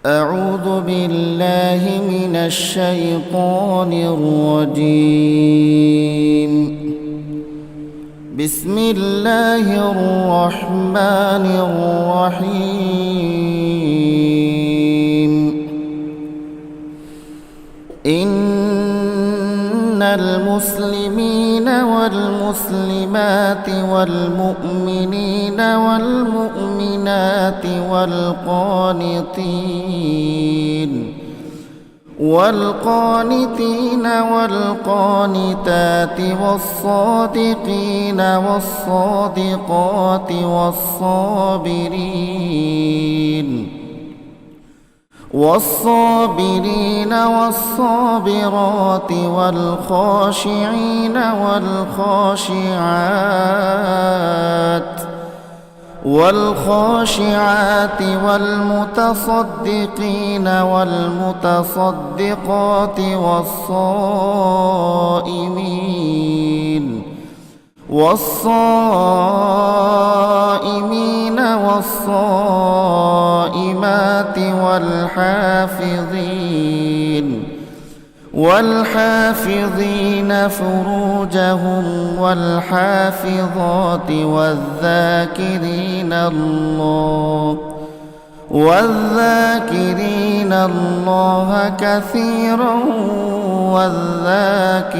أعوذ بالله من الشيطان الرجيم. بسم الله الرحمن الرحيم. إن المسلمين والمسلمات والمؤمنين والمؤمنات والقانتين والقانتات والصادقين والصادقات والصابرين والصابرات والخاشعين والخاشعات والمتصدقين والمتصدقات والصائمين والصائمات والحافظين فروجهم والحافظات والذاكرين الله كثيرا والذاكرات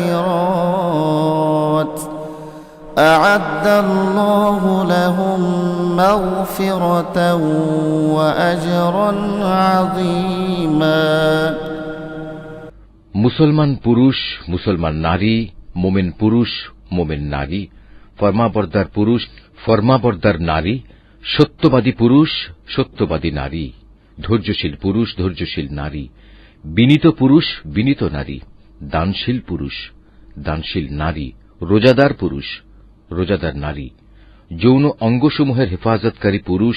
أعد الله لهم مغفرة وأجرا عظيما. মুসলমান পুরুষ, মুসলমান নারী, মোমেন পুরুষ, মোমেন নারী, ফরমাবরদার পুরুষ, ফরমাবরদার নারী, সত্যবাদী পুরুষ, সত্যবাদী নারী, ধৈর্যশীল পুরুষ, ধৈর্যশীল নারী, বিনীত পুরুষ, বিনীত নারী, দানশীল পুরুষ, দানশীল নারী, রোজাদার পুরুষ, রোজাদার নারী, যৌন অঙ্গসমূহের হেফাজতকারী পুরুষ,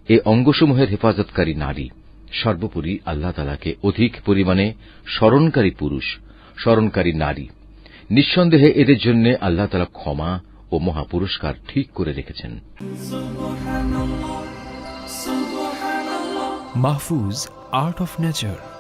এ অঙ্গসমূহের হেফাজতকারী নারী, সর্বোপরি আল্লাহ তাআলাকে অধিক পরিমাণে স্মরণকারী পুরুষ, স্মরণকারী নারী। নিঃসন্দেহে এদের জন্য আল্লাহ তাআলা ক্ষমা ও মহাপুরস্কার ঠিক করে রেখেছেন। Mahfuz, Art of Nature.